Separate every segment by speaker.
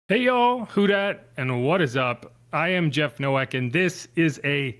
Speaker 1: Hey y'all, who dat and what is up? I am Jeff Nowak and this is a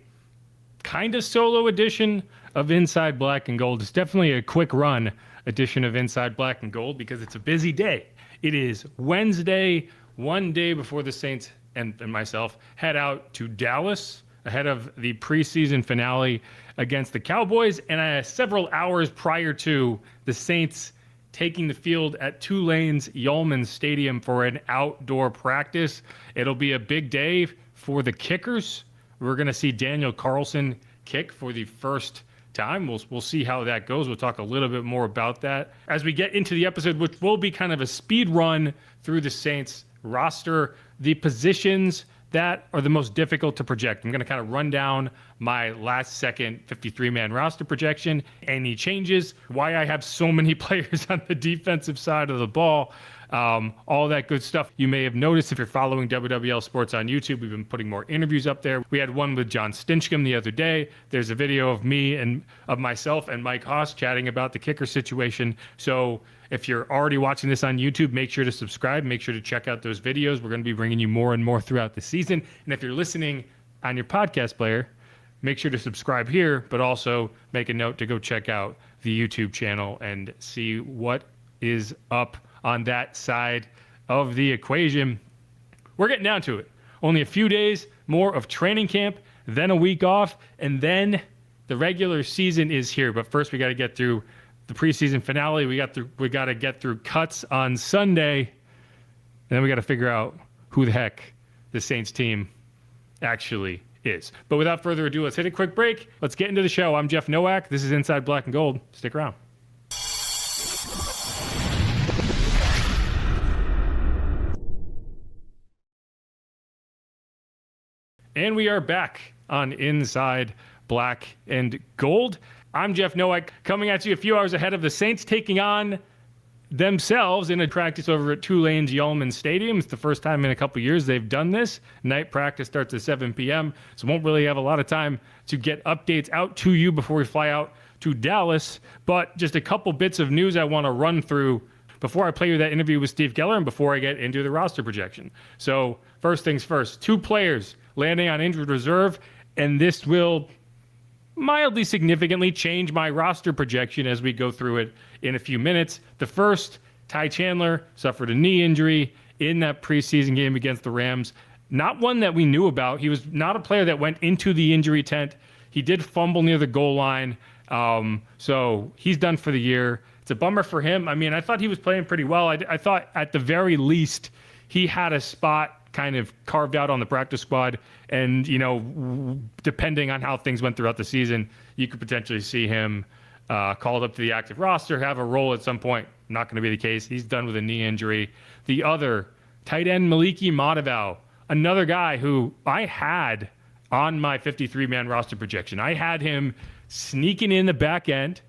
Speaker 1: kind of solo edition of Inside Black and Gold. It's definitely a quick run edition of Inside Black and Gold because it's a busy day. It is Wednesday, one day before the Saints and myself head out to Dallas ahead of the preseason finale against the Cowboys, and several hours prior to the Saints taking the field at Tulane's Yulman Stadium for an outdoor practice. It'll be a big day for the kickers. We're going to see Daniel Carlson kick for the first time. We'll see how that goes. We'll talk a little bit more about that as we get into the episode, which will be kind of a speed run through the Saints roster, the positions that are the most difficult to project. I'm going to kind of run down my last second 53-man roster projection, any changes, why I have so many players on the defensive side of the ball, all that good stuff. You may have noticed if you're following WWL Sports on YouTube, we've been putting more interviews up there. We had one with John Stinchcomb the other day. There's a video of me and of myself and Mike Haas chatting about the kicker situation. So if you're already watching this on YouTube, make sure to subscribe. Make sure to check out those videos. We're going to be bringing you more and more throughout the season. And if you're listening on your podcast player, make sure to subscribe here, but also make a note to go check out the YouTube channel and see what is up on that side of the equation. We're getting down to it. Only a few days more of training camp, then a week off, and then the regular season is here. But first, we got to get through the preseason finale. We got to get through cuts on Sunday, and then we got to figure out who the heck the Saints team actually is. But without further ado, let's hit a quick break. Let's get into the show. I'm Jeff Nowak. This is Inside Black and Gold. Stick around. And we are back on Inside Black and Gold. I'm Jeff Nowak, coming at you a few hours ahead of the Saints taking on themselves in a practice over at Tulane's Yulman Stadium. It's the first time in a couple years they've done this. Night practice starts at 7 p.m., so won't really have a lot of time to get updates out to you before we fly out to Dallas. But just a couple bits of news I want to run through before I play you that interview with Steve Geller and before I get into the roster projection. So first things first, 2 players landing on injured reserve, and this will mildly significantly change my roster projection as we go through it in a few minutes. The first, Ty Chandler, suffered a knee injury in that preseason game against the Rams. Not one that we knew about. He was not a player that went into the injury tent. He did fumble near the goal line, so he's done for the year. It's a bummer for him. I mean, I thought he was playing pretty well. I thought at the very least he had a spot kind of carved out on the practice squad, and depending on how things went throughout the season, you could potentially see him called up to the active roster, have a role at some point. Not going to be the case. He's done with a knee injury. The other tight end, Maliki Matavao, another guy who I had on my 53-man roster projection. I had him sneaking in the back end.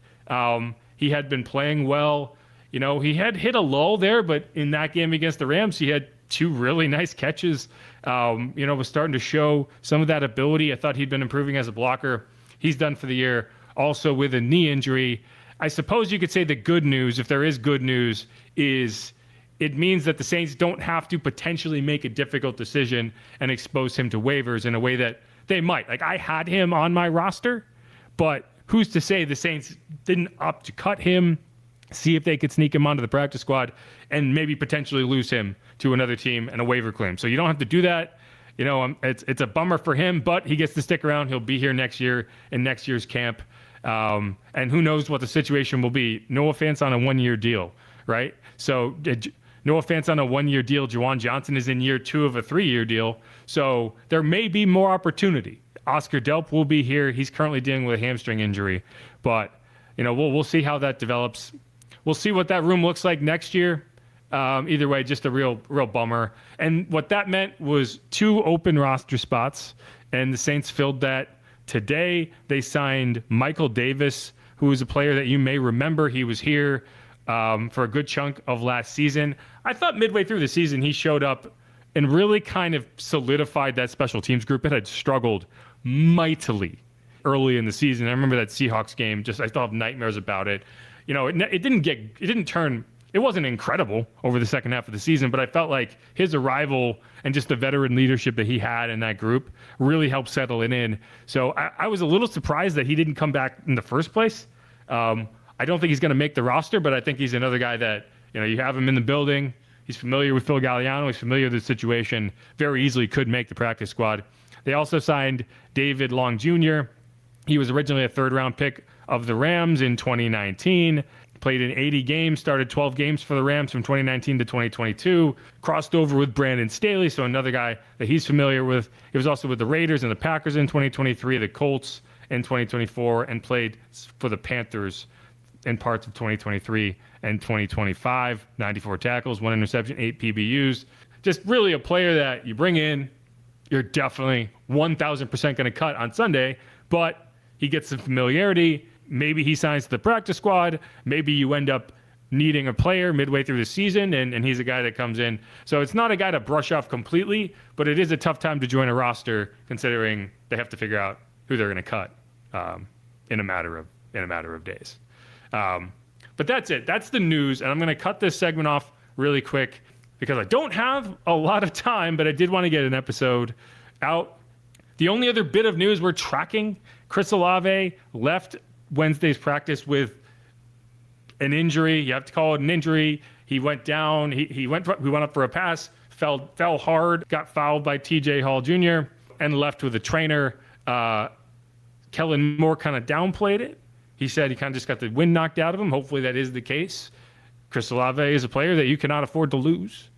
Speaker 1: He had been playing well. He had hit a lull there, but in that game against the Rams, he had 2 really nice catches. Was starting to show some of that ability. I thought he'd been improving as a blocker. He's done for the year, also with a knee injury. I suppose you could say the good news, if there is good news, is it means that the Saints don't have to potentially make a difficult decision and expose him to waivers in a way that they might. Like, I had him on my roster, but who's to say the Saints didn't opt to cut him, see if they could sneak him onto the practice squad, and maybe potentially lose him to another team and a waiver claim. So you don't have to do that. It's a bummer for him, but he gets to stick around. He'll be here next year in next year's camp. And who knows what the situation will be. Noah Fant's on a 1-year deal, right? So Noah Fant's on a 1-year deal. Juwan Johnson is in year 2 of a 3-year deal. So there may be more opportunity. Oscar Delp will be here. He's currently dealing with a hamstring injury, but we'll see how that develops. We'll see what that room looks like next year. Either way, just a real bummer. And what that meant was 2 open roster spots, and the Saints filled that today. They signed Michael Davis, who is a player that you may remember. He was here for a good chunk of last season. I thought midway through the season he showed up and really kind of solidified that special teams group. It had struggled mightily early in the season. I remember that Seahawks game, I still have nightmares about it. it wasn't incredible over the second half of the season, but I felt like his arrival and just the veteran leadership that he had in that group really helped settle it in. So I was a little surprised that he didn't come back in the first place. I don't think he's going to make the roster, but I think he's another guy that, you have him in the building. He's familiar with Phil Galliano. He's familiar with the situation. Very easily could make the practice squad. They also signed David Long Jr. He was originally a third-round pick of the Rams in 2019. Played in 80 games, started 12 games for the Rams from 2019 to 2022. Crossed over with Brandon Staley, so another guy that he's familiar with. He was also with the Raiders and the Packers in 2023, the Colts in 2024, and played for the Panthers in parts of 2023 and 2025. 94 tackles, 1 interception, 8 PBUs. Just really a player that you bring in, you're definitely 1,000% going to cut on Sunday, but he gets some familiarity. Maybe he signs to the practice squad. Maybe you end up needing a player midway through the season, and he's a guy that comes in. So it's not a guy to brush off completely, but it is a tough time to join a roster considering they have to figure out who they're going to cut in a matter of days. But that's it. That's the news, and I'm going to cut this segment off really quick because I don't have a lot of time, but I did want to get an episode out. The only other bit of news we're tracking, Chris Olave left Wednesday's practice with an injury. You have to call it an injury. He went down. We went up for a pass, fell hard, got fouled by TJ Hall Jr. and left with a trainer. Kellen Moore kind of downplayed it. He said he kind of just got the wind knocked out of him. Hopefully that is the case. Chris Olave is a player that you cannot afford to lose,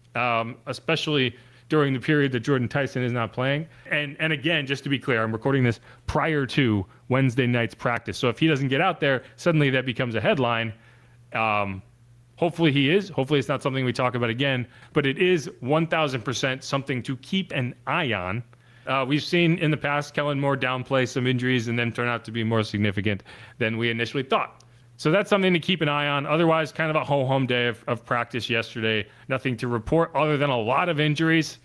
Speaker 1: especially during the period that Jordan Tyson is not playing. And again, just to be clear, I'm recording this prior to Wednesday night's practice. So if he doesn't get out there, suddenly that becomes a headline. Hopefully he is. Hopefully it's not something we talk about again. But it is 1,000% something to keep an eye on. We've seen in the past Kellen Moore downplay some injuries and then turn out to be more significant than we initially thought. So that's something to keep an eye on. Otherwise, kind of a ho-hum day of practice yesterday. Nothing to report other than a lot of injuries,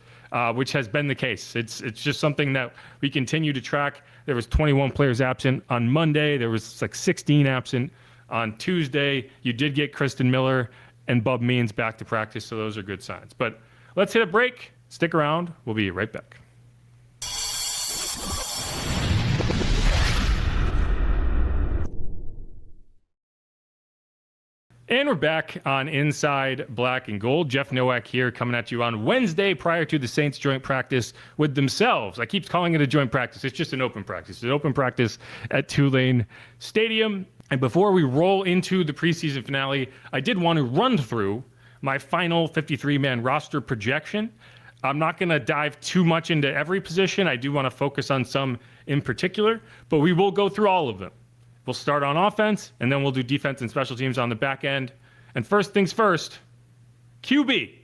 Speaker 1: which has been the case. It's just something that we continue to track. There was 21 players absent on Monday. There was like 16 absent on Tuesday. You did get Kristen Miller and Bub Means back to practice, so those are good signs. But let's hit a break. Stick around. We'll be right back. And we're back on Inside Black and Gold. Jeff Nowak here coming at you on Wednesday prior to the Saints joint practice with themselves. I keep calling it a joint practice. It's just an open practice. It's an open practice at Tulane Stadium. And before we roll into the preseason finale, I did want to run through my final 53-man roster projection. I'm not going to dive too much into every position. I do want to focus on some in particular, but we will go through all of them. We'll start on offense, and then we'll do defense and special teams on the back end. And first things first, QB.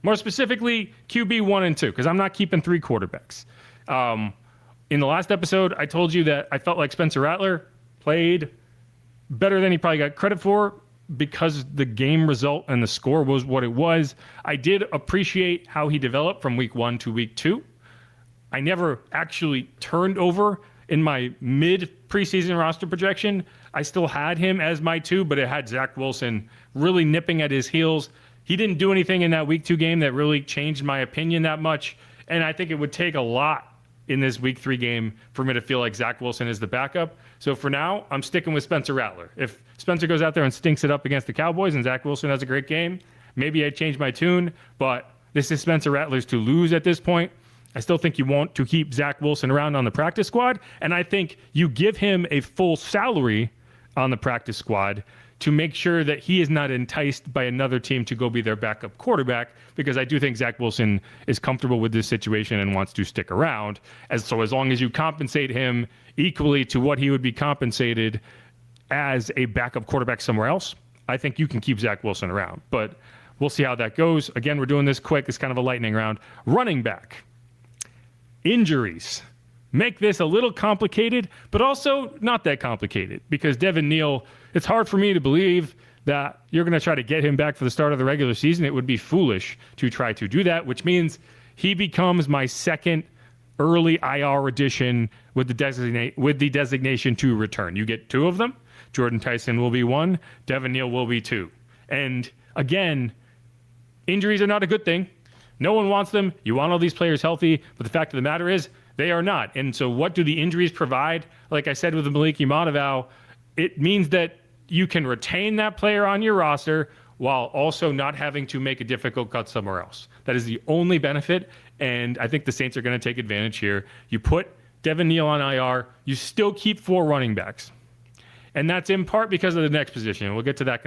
Speaker 1: More specifically, QB 1 and 2, because I'm not keeping 3 quarterbacks. In the last episode, I told you that I felt like Spencer Rattler played better than he probably got credit for because the game result and the score was what it was. I did appreciate how he developed from week 1 to week 2. I never actually turned over in my mid-preseason roster projection. I still had him as my 2, but it had Zach Wilson really nipping at his heels. He didn't do anything in that week 2 game that really changed my opinion that much, and I think it would take a lot in this week 3 game for me to feel like Zach Wilson is the backup. So for now, I'm sticking with Spencer Rattler. If Spencer goes out there and stinks it up against the Cowboys and Zach Wilson has a great game, maybe I change my tune, but this is Spencer Rattler's to lose at this point. I still think you want to keep Zach Wilson around on the practice squad, and I think you give him a full salary on the practice squad to make sure that he is not enticed by another team to go be their backup quarterback, because I do think Zach Wilson is comfortable with this situation and wants to stick around. As long as you compensate him equally to what he would be compensated as a backup quarterback somewhere else, I think you can keep Zach Wilson around. But we'll see how that goes. Again, we're doing this quick. It's kind of a lightning round. Running back. Injuries make this a little complicated, but also not that complicated, because Devin Neal, it's hard for me to believe that you're going to try to get him back for the start of the regular season. It would be foolish to try to do that, which means he becomes my second early IR addition with the designation to return. You get 2 of them. Jordan Tyson will be 1. Devin Neal will be 2. And again, injuries are not a good thing. No one wants them. You want all these players healthy, but the fact of the matter is they are not. And so what do the injuries provide? Like I said with the Maliki Monteval, it means that you can retain that player on your roster while also not having to make a difficult cut somewhere else. That is the only benefit, and I think the Saints are going to take advantage here. You put Devin Neal on IR, you still keep 4 running backs. And that's in part because of the next position. We'll get to that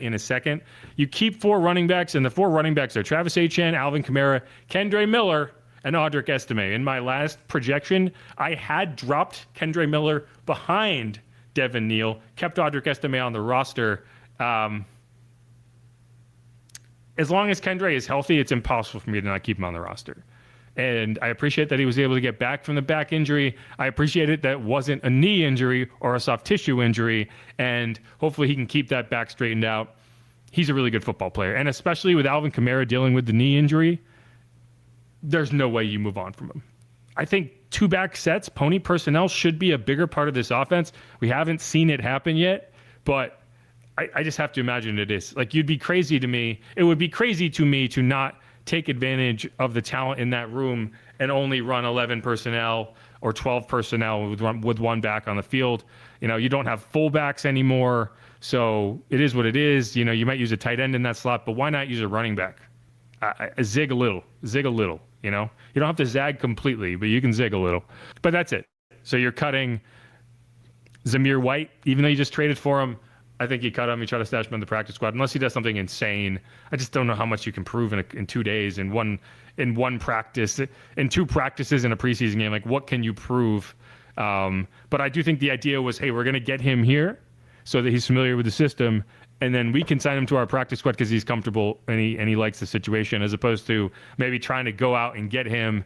Speaker 1: in a second. You keep 4 running backs, and the 4 running backs are Travis Etienne, Alvin Kamara, Kendre Miller, and Audric Estime. In my last projection, I had dropped Kendre Miller behind Devin Neal, kept Audric Estime on the roster. As long as Kendre is healthy, it's impossible for me to not keep him on the roster. And I appreciate that he was able to get back from the back injury. I appreciate it that it wasn't a knee injury or a soft tissue injury. And hopefully he can keep that back straightened out. He's a really good football player. And especially with Alvin Kamara dealing with the knee injury, there's no way you move on from him. I think 2-back sets, pony personnel, should be a bigger part of this offense. We haven't seen it happen yet, but I just have to imagine it is. Like, you'd be crazy to me. It would be crazy to me to not take advantage of the talent in that room and only run 11 personnel or 12 personnel with 1 back on the field. You know, you don't have fullbacks anymore, so it is what it is. You know, you might use a tight end in that slot, but why not use a running back? Zig a little, you know? You don't have to zag completely, but you can zig a little. But that's it. So you're cutting Zamir White, even though you just traded for him. I think you cut him. You try to stash him in the practice squad, unless he does something insane. I just don't know how much you can prove in 2 days, in one practice, in 2 practices in a preseason game. Like, what can you prove? But I do think the idea was, hey, we're going to get him here so that he's familiar with the system, and then we can sign him to our practice squad because he's comfortable and he likes the situation, as opposed to maybe trying to go out and get him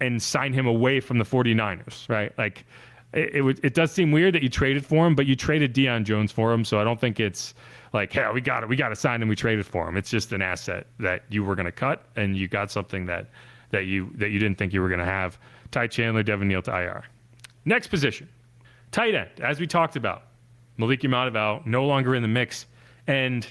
Speaker 1: and sign him away from the 49ers, right? Like, it does seem weird that you traded for him, but you traded Deion Jones for him, so I don't think it's like, hey, we got to sign him, we traded for him. It's just an asset that you were going to cut, and you got something that you didn't think you were going to have. Ty Chandler, Devin Neal to IR. Next position, tight end. As we talked about, Maliki Monteval no longer in the mix, and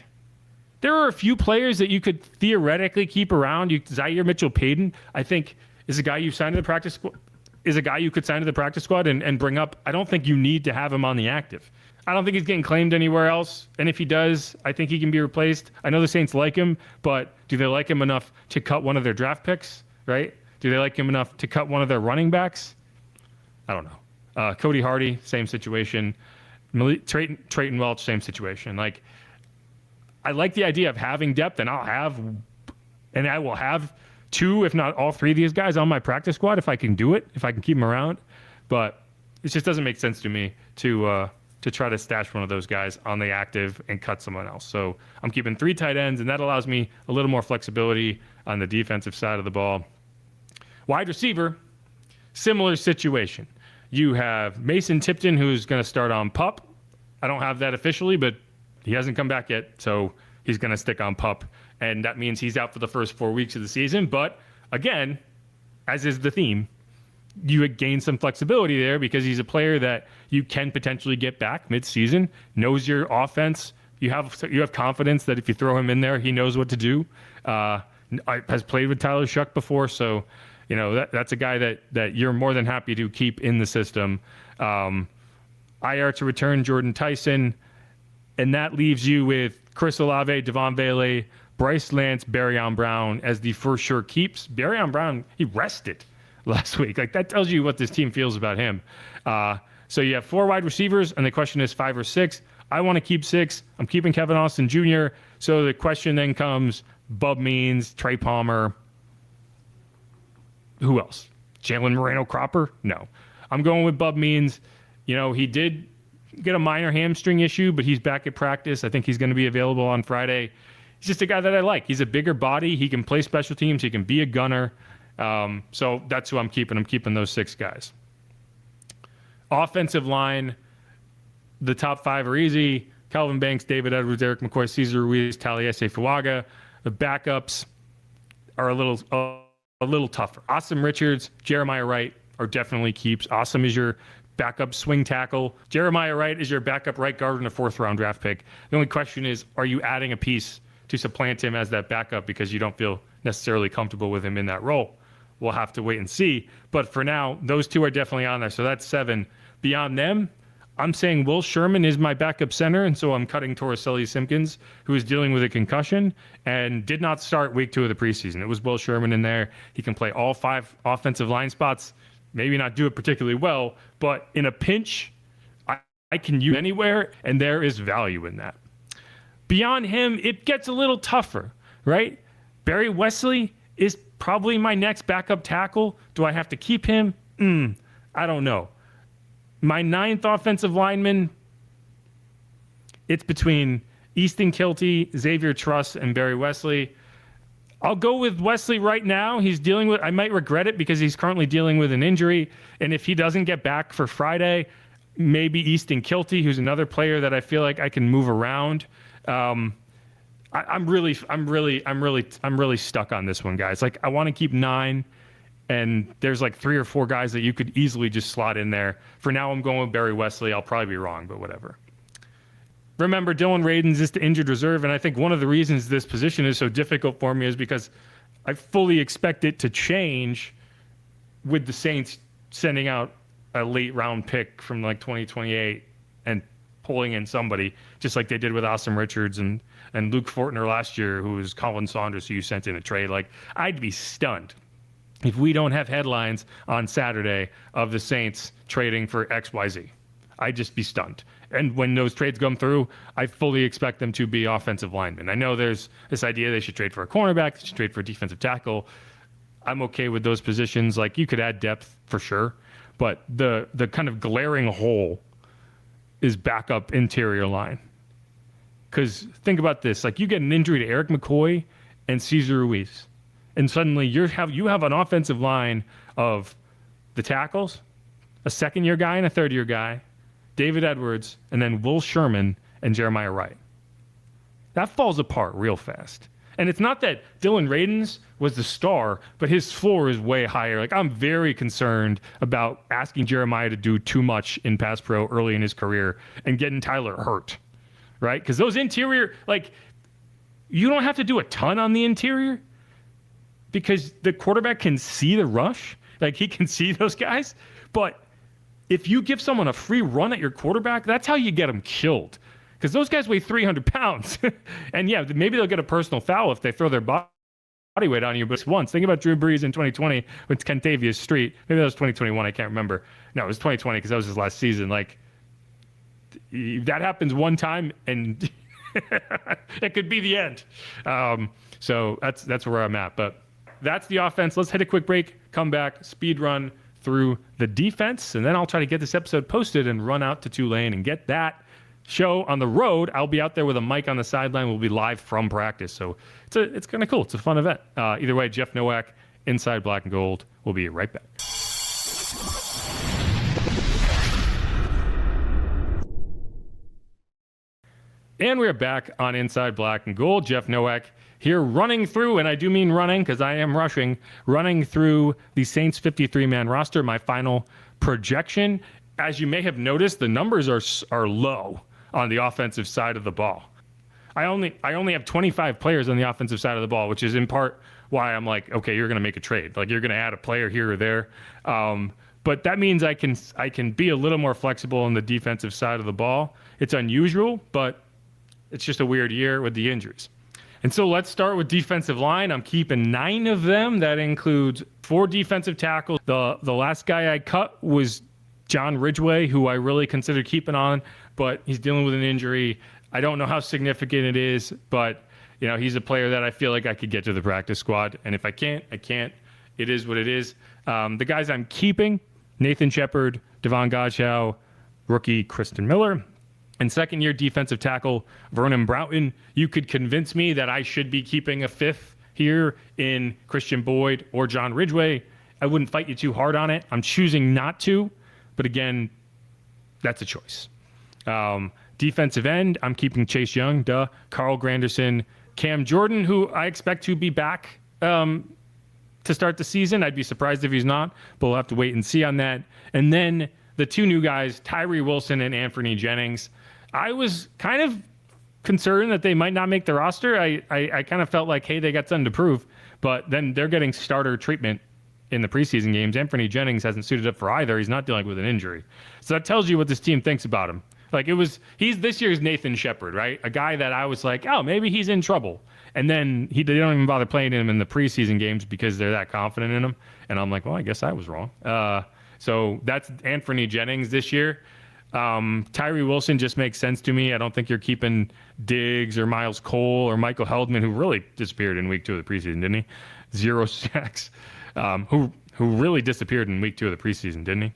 Speaker 1: there are a few players that you could theoretically keep around. Zaire Mitchell-Payton, I think, is a guy you signed to the practice squad. Is a guy you could sign to the practice squad and bring up. I don't think you need to have him on the active. I don't think he's getting claimed anywhere else. And if he does, I think he can be replaced. I know the Saints like him, but do they like him enough to cut one of their draft picks, right? Do they like him enough to cut one of their running backs? I don't know. Cody Hardy, same situation. Trayton Welch, same situation. Like, I like the idea of having depth, and I will have 2, if not all 3 of these guys on my practice squad if I can do it, if I can keep them around. But it just doesn't make sense to me to try to stash one of those guys on the active and cut someone else. So I'm keeping 3 tight ends, and that allows me a little more flexibility on the defensive side of the ball. Wide receiver, similar situation. You have Mason Tipton, who's going to start on PUP. I don't have that officially, but he hasn't come back yet, so he's going to stick on PUP. And that means he's out for the first 4 weeks of the season. But again, as is the theme, you gain some flexibility there because he's a player that you can potentially get back mid-season, knows your offense. You have confidence that if you throw him in there, he knows what to do. Has played with Tyler Shuck before, so you know that's a guy that you're more than happy to keep in the system. IR to return Jordan Tyson, and that leaves you with Chris Olave, Devon Bailey, Bryce Lance, Barryon Brown as the for sure keeps. Barryon Brown, he rested last week. Like, that tells you what this team feels about him. So you have 4 wide receivers, and the question is 5 or 6. I want to keep 6. I'm keeping Kevin Austin Jr. So the question then comes, Bub Means, Trey Palmer. Who else? Jalen Moreno-Cropper? No. I'm going with Bub Means. You know, he did get a minor hamstring issue, but he's back at practice. I think he's going to be available on Friday. He's just a guy that I like. He's a bigger body. He can play special teams. He can be a gunner. So that's who I'm keeping. I'm keeping those 6 guys. Offensive line, the top 5 are easy. Calvin Banks, David Edwards, Eric McCoy, Cesar Ruiz, Taliesin Fuaga. The backups are a little tougher. Awesome Richards, Jeremiah Wright are definitely keeps. Awesome is your backup swing tackle. Jeremiah Wright is your backup right guard in a 4th-round draft pick. The only question is, are you adding a piece to supplant him as that backup because you don't feel necessarily comfortable with him in that role? We'll have to wait and see. But for now, those 2 are definitely on there. So that's 7. Beyond them, I'm saying Will Sherman is my backup center, and so I'm cutting Torricelli Simpkins, who is dealing with a concussion and did not start week 2 of the preseason. It was Will Sherman in there. He can play all 5 offensive line spots, maybe not do it particularly well, but in a pinch, I can use anywhere, and there is value in that. Beyond him, it gets a little tougher, right? Barry Wesley is probably my next backup tackle. Do I have to keep him? I don't know. My 9th offensive lineman, it's between Easton Kilty, Xavier Truss, and Barry Wesley. I'll go with Wesley right now. He's dealing with, I might regret it because he's currently dealing with an injury. And if he doesn't get back for Friday, maybe Easton Kilty, who's another player that I feel like I can move around. I'm really stuck on this one, guys. Like, I want to keep 9. And there's like 3 or 4 guys that you could easily just slot in there. For now, I'm going with Barry Wesley. I'll probably be wrong, but whatever. Remember, Dylan Radins is the injured reserve, and I think one of the reasons this position is so difficult for me is because I fully expect it to change with the Saints sending out a late round pick from like 2028 and pulling in somebody, just like they did with Austin Richards and Luke Fortner last year, who was Colin Saunders, who you sent in a trade. Like, I'd be stunned if we don't have headlines on Saturday of the Saints trading for XYZ. I'd just be stunned. And when those trades come through, I fully expect them to be offensive linemen. I know there's this idea they should trade for a cornerback, they should trade for a defensive tackle. I'm okay with those positions. Like, you could add depth for sure, but the kind of glaring hole is backup interior line. Because think about this. Like, you get an injury to Eric McCoy and Cesar Ruiz, and suddenly you have an offensive line of the tackles, a 2nd-year guy and a 3rd-year guy, David Edwards, and then Will Sherman and Jeremiah Wright. That falls apart real fast. And it's not that Dylan Radins was the star, but his floor is way higher. Like, I'm very concerned about asking Jeremiah to do too much in pass pro early in his career and getting Tyler hurt, right? Because those interior, like, you don't have to do a ton on the interior because the quarterback can see the rush. Like, he can see those guys. But if you give someone a free run at your quarterback, that's how you get them killed. Because those guys weigh 300 pounds. And yeah, maybe they'll get a personal foul if they throw their body weight on you. But once, think about Drew Brees in 2020 with Kentavious Street. Maybe that was 2021. I can't remember. No, it was 2020 because that was his last season. Like, that happens one time and it could be the end. So that's where I'm at. But that's the offense. Let's hit a quick break, come back, speed run through the defense, and then I'll try to get this episode posted and run out to Tulane and get that show on the road. I'll be out there with a mic on the sideline. We'll be live from practice. So it's kind of cool. It's a fun event. Either way, Jeff Nowak, Inside Black and Gold. We'll be right back. And we're back on Inside Black and Gold. Jeff Nowak here running through, and I do mean running because I am running through the Saints 53-man roster, my final projection. As you may have noticed, the numbers are low on the offensive side of the ball. I only have 25 players on the offensive side of the ball, which is in part why I'm like, okay, you're going to make a trade. Like, you're going to add a player here or there. But that means I can be a little more flexible on the defensive side of the ball. It's unusual, but it's just a weird year with the injuries. And so let's start with defensive line. I'm keeping 9 of them. That includes 4 defensive tackles. The last guy I cut was John Ridgway, who I really considered keeping on, but he's dealing with an injury. I don't know how significant it is, but he's a player that I feel like I could get to the practice squad. And if I can't, I can't. It is what it is. The guys I'm keeping, Nathan Shepard, Devon Godchow, rookie Kristen Miller, and 2nd-year defensive tackle Vernon Broughton. You could convince me that I should be keeping a 5th here in Christian Boyd or John Ridgway. I wouldn't fight you too hard on it. I'm choosing not to, but again, that's a choice. Defensive end, I'm keeping Chase Young, Carl Granderson, Cam Jordan, who I expect to be back to start the season. I'd be surprised if he's not, but we'll have to wait and see on that. And then the two new guys, Tyree Wilson and Anthony Jennings, I was kind of concerned that they might not make the roster. I kind of felt like, hey, they got something to prove, but then they're getting starter treatment in the preseason games. Anthony Jennings hasn't suited up for either. He's not dealing with an injury. So that tells you what this team thinks about him. Like he's this year's Nathan Shepard, right? A guy that I was like, oh, maybe he's in trouble. And then they don't even bother playing him in the preseason games because they're that confident in him. And I'm like, well, I guess I was wrong. So that's Anthony Jennings this year. Tyree Wilson just makes sense to me. I don't think you're keeping Diggs or Miles Cole or Michael Heldman, who really disappeared in week 2 of the preseason, didn't he? 0 sacks. Who really disappeared in week 2 of the preseason, didn't he?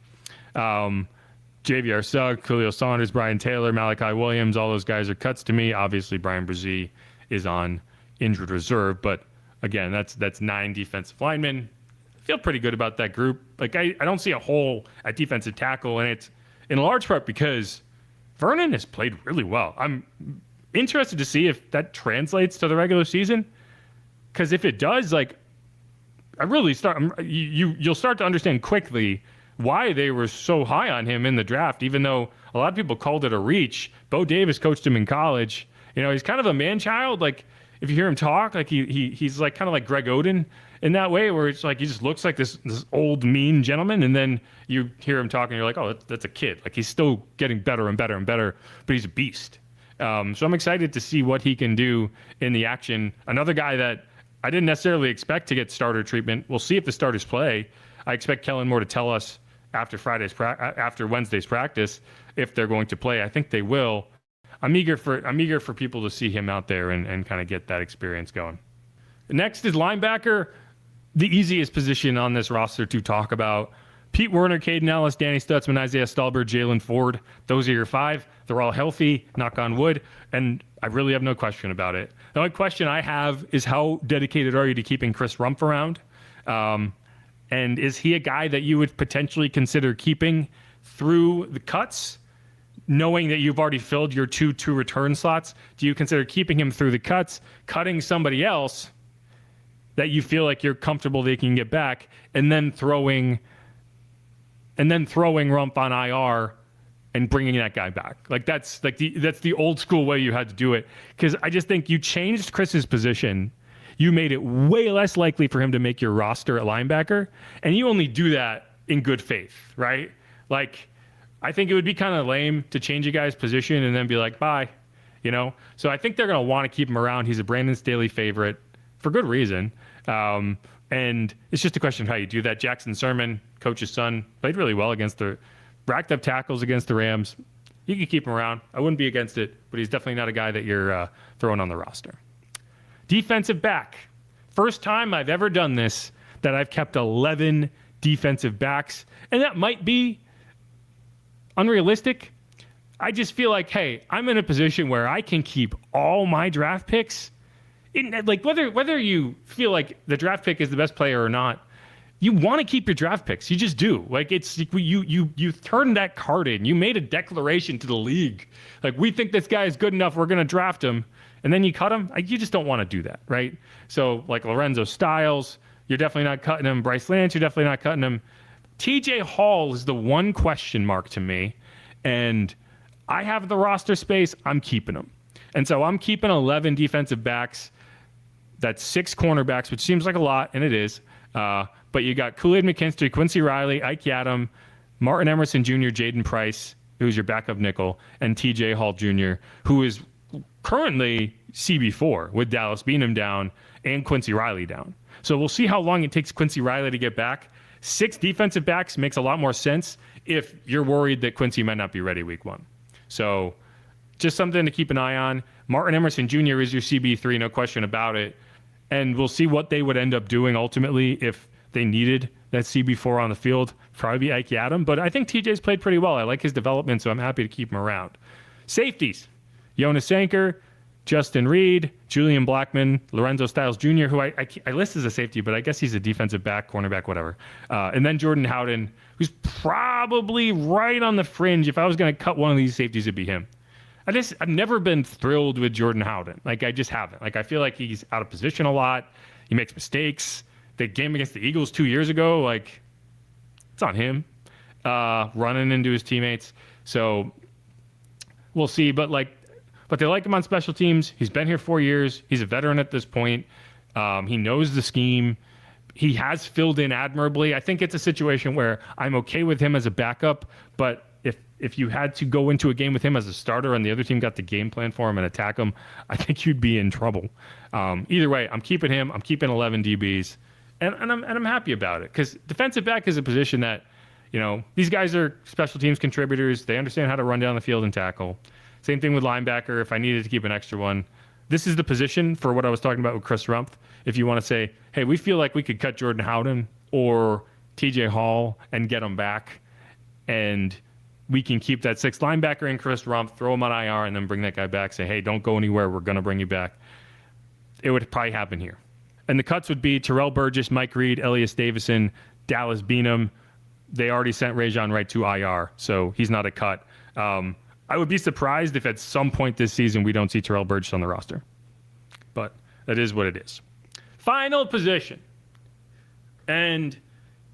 Speaker 1: JVR Sugg, Khalil Saunders, Brian Taylor, Malachi Williams, all those guys are cuts to me. Obviously, Brian Brzee is on injured reserve, but again, that's 9 defensive linemen. I feel pretty good about that group. Like I don't see a hole at defensive tackle, and it's in large part because Vernon has played really well. I'm interested to see if that translates to the regular season, because if it does, like you'll start to understand quickly why they were so high on him in the draft, even though a lot of people called it a reach. Bo Davis coached him in college. You know, he's kind of a man-child. Like, if you hear him talk, like he's like kind of like Greg Oden in that way, where it's like he just looks like this old, mean gentleman, and then you hear him talk and you're like, oh, that's a kid. Like, he's still getting better and better and better, but he's a beast. So I'm excited to see what he can do in the action. Another guy that I didn't necessarily expect to get starter treatment. We'll see if the starters play. I expect Kellen Moore to tell us after Wednesday's practice if they're going to play. I think they will. I'm eager for people to see him out there and kind of get that experience going. Next is linebacker, the easiest position on this roster to talk about. Pete Werner, Caden Ellis, Danny Stutzman, Isaiah Stallbird, Jalen Ford. Those are your 5. They're all healthy, knock on wood, and I really have no question about it. The only question I have is how dedicated are you to keeping Chris Rumpf around? And is he a guy that you would potentially consider keeping through the cuts, knowing that you've already filled your 2 return slots? Do you consider keeping him through the cuts, cutting somebody else that you feel like you're comfortable they can get back, and then throwing Rumpf on IR and bringing that guy back? Like, that's the old school way you had to do it, because I just think you changed Chris's position. You made it way less likely for him to make your roster at linebacker, and you only do that in good faith, right? Like, I think it would be kind of lame to change a guy's position and then be like, bye, you know? So I think they're going to want to keep him around. He's a Brandon Staley favorite for good reason. And it's just a question of how you do that. Jackson Sermon, coach's son, played really well racked up tackles against the Rams. You can keep him around. I wouldn't be against it, but he's definitely not a guy that you're throwing on the roster. Defensive back. First time I've ever done this, that I've kept 11 defensive backs. And that might be unrealistic. I just feel like, hey, I'm in a position where I can keep all my draft picks. Like, whether you feel like the draft pick is the best player or not, you want to keep your draft picks. You just do. Like, it's you turned that card in. You made a declaration to the league. Like, we think this guy is good enough, we're going to draft him. And then you cut him. Like, you just don't want to do that, right? So, like, Lorenzo Styles, you're definitely not cutting him. Bryce Lance, you're definitely not cutting him. TJ Hall is the one question mark to me. And I have the roster space. I'm keeping him. And so I'm keeping 11 defensive backs. That's 6 cornerbacks, which seems like a lot, and it is. But you got Kool-Aid McKinstry, Quincy Riley, Ike Yadam, Martin Emerson Jr., Jaden Price, who's your backup nickel, and TJ Hall Jr., who is currently CB4 with Dallas Beanham down and Quincy Riley down. So we'll see how long it takes Quincy Riley to get back. 6 defensive backs makes a lot more sense if you're worried that Quincy might not be ready week 1. So just something to keep an eye on. Martin Emerson Jr. is your CB3, no question about it. And we'll see what they would end up doing ultimately if they needed that CB4 on the field. Probably be Ike Yadam, but I think TJ's played pretty well. I like his development, so I'm happy to keep him around. Safeties. Jonas Anker, Justin Reed, Julian Blackman, Lorenzo Styles Jr., who I list as a safety, but I guess he's a defensive back, cornerback, whatever. And then Jordan Howden, who's probably right on the fringe. If I was going to cut one of these safeties, it'd be him. I've never been thrilled with Jordan Howden. Like, I just haven't. Like, I feel like he's out of position a lot. He makes mistakes. The game against the Eagles 2 years ago, like, it's on him. running into his teammates. So we'll see. But they like him on special teams. He's been here 4 years. He's a veteran at this point. He knows the scheme. He has filled in admirably. I think it's a situation where I'm okay with him as a backup, but if you had to go into a game with him as a starter and the other team got the game plan for him and attack him, I think you'd be in trouble. Either way, I'm keeping him. I'm keeping 11 DBs, and I'm happy about it because defensive back is a position that, these guys are special teams contributors. They understand how to run down the field and tackle. Same thing with linebacker. If I needed to keep an extra one, this is the position for what I was talking about with Chris Rumpf. If you want to say, hey, we feel like we could cut Jordan Howden or TJ Hall and get them back, and we can keep that sixth linebacker in Chris Rumpf, throw him on IR, and then bring that guy back, say, hey, don't go anywhere. We're going to bring you back. It would probably happen here. And the cuts would be Terrell Burgess, Mike Reed, Elias Davison, Dallas Beenum. They already sent Rajon Wright to IR, so he's not a cut. I would be surprised if at some point this season we don't see Terrell Burgess on the roster. But that is what it is. Final position. And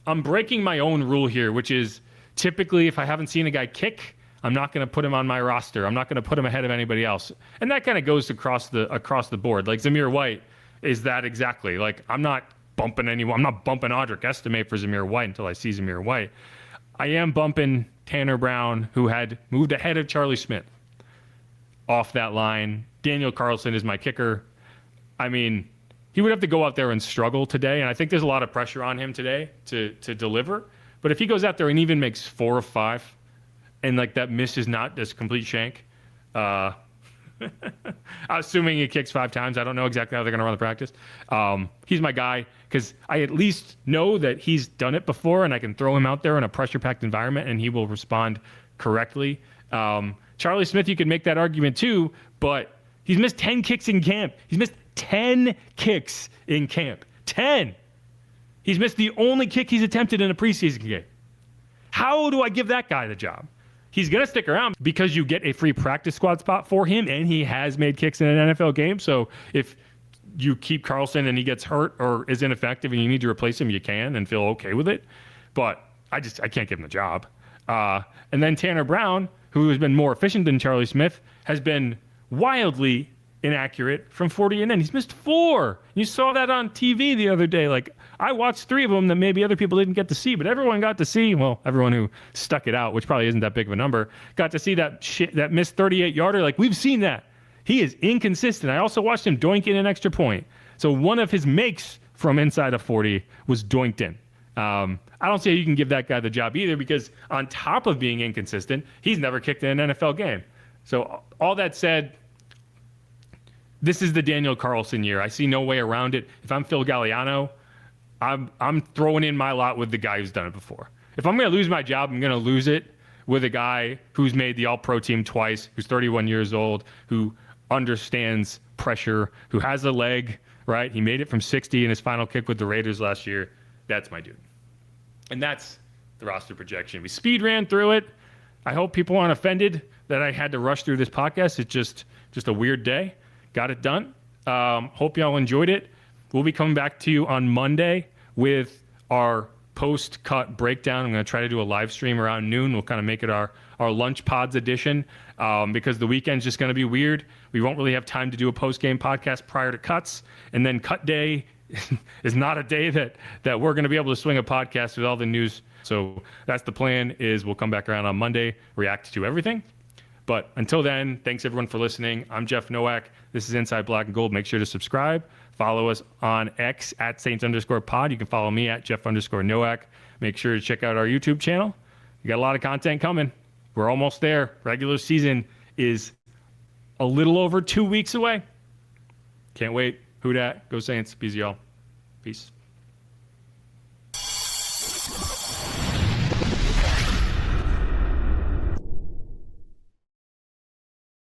Speaker 1: I'm breaking my own rule here, which is typically if I haven't seen a guy kick, I'm not going to put him on my roster. I'm not going to put him ahead of anybody else. And that kind of goes across the board. Like Zamir White is that exactly. Like I'm not bumping anyone. I'm not bumping Audric Estime for Zamir White until I see Zamir White. I am bumping Tanner Brown, who had moved ahead of Charlie Smith off that line. Daniel Carlson is my kicker. I mean, he would have to go out there and struggle today, and I think there's a lot of pressure on him today to deliver. But if he goes out there and even makes 4 of 5, and like that miss is not this complete shank, assuming he kicks 5 times, I don't know exactly how they're going to run the practice. He's my guy because I at least know that he's done it before, and I can throw him out there in a pressure-packed environment, and he will respond correctly. Charlie Smith, you could make that argument too, but he's missed 10 kicks in camp. He's missed 10 kicks in camp. 10. He's missed the only kick he's attempted in a preseason game. How do I give that guy the job? He's going to stick around because you get a free practice squad spot for him, and he has made kicks in an NFL game. So if you keep Carlson and he gets hurt or is ineffective and you need to replace him, you can and feel okay with it. But I can't give him the job. And then Tanner Brown, who has been more efficient than Charlie Smith, has been wildly inaccurate from 40 and in. He's missed 4. You saw that on TV the other day. Like, I watched 3 of them that maybe other people didn't get to see, but everyone got to see, well, everyone who stuck it out, which probably isn't that big of a number, got to see that missed 38-yarder. Like, we've seen that. He is inconsistent. I also watched him doink in an extra point. So one of his makes from inside of 40 was doinked in. I don't see how you can give that guy the job either because on top of being inconsistent, he's never kicked in an NFL game. So all that said, this is the Daniel Carlson year. I see no way around it. If I'm Phil Galliano, I'm throwing in my lot with the guy who's done it before. If I'm going to lose my job, I'm going to lose it with a guy who's made the All-Pro team twice, who's 31 years old, who understands pressure, who has a leg, right? He made it from 60 in his final kick with the Raiders last year. That's my dude. And that's the roster projection. We speed ran through it. I hope people aren't offended that I had to rush through this podcast. It's just a weird day. Got it done. Hope y'all enjoyed it. We'll be coming back to you on Monday with our post-cut breakdown. I'm going to try to do a live stream around noon. We'll kind of make it our lunch pods edition because the weekend's just going to be weird. We won't really have time to do a post-game podcast prior to cuts. And then cut day is not a day that we're going to be able to swing a podcast with all the news. So that's the plan is we'll come back around on Monday, react to everything. But until then, thanks everyone for listening. I'm Jeff Nowak. This is Inside Black and Gold. Make sure to subscribe. Follow us on X at Saints_pod. You can follow me at Jeff_Nowak. Make sure to check out our YouTube channel. We got a lot of content coming. We're almost there. Regular season is a little over 2 weeks away. Can't wait. Who dat? Go Saints. Peace, y'all. Peace.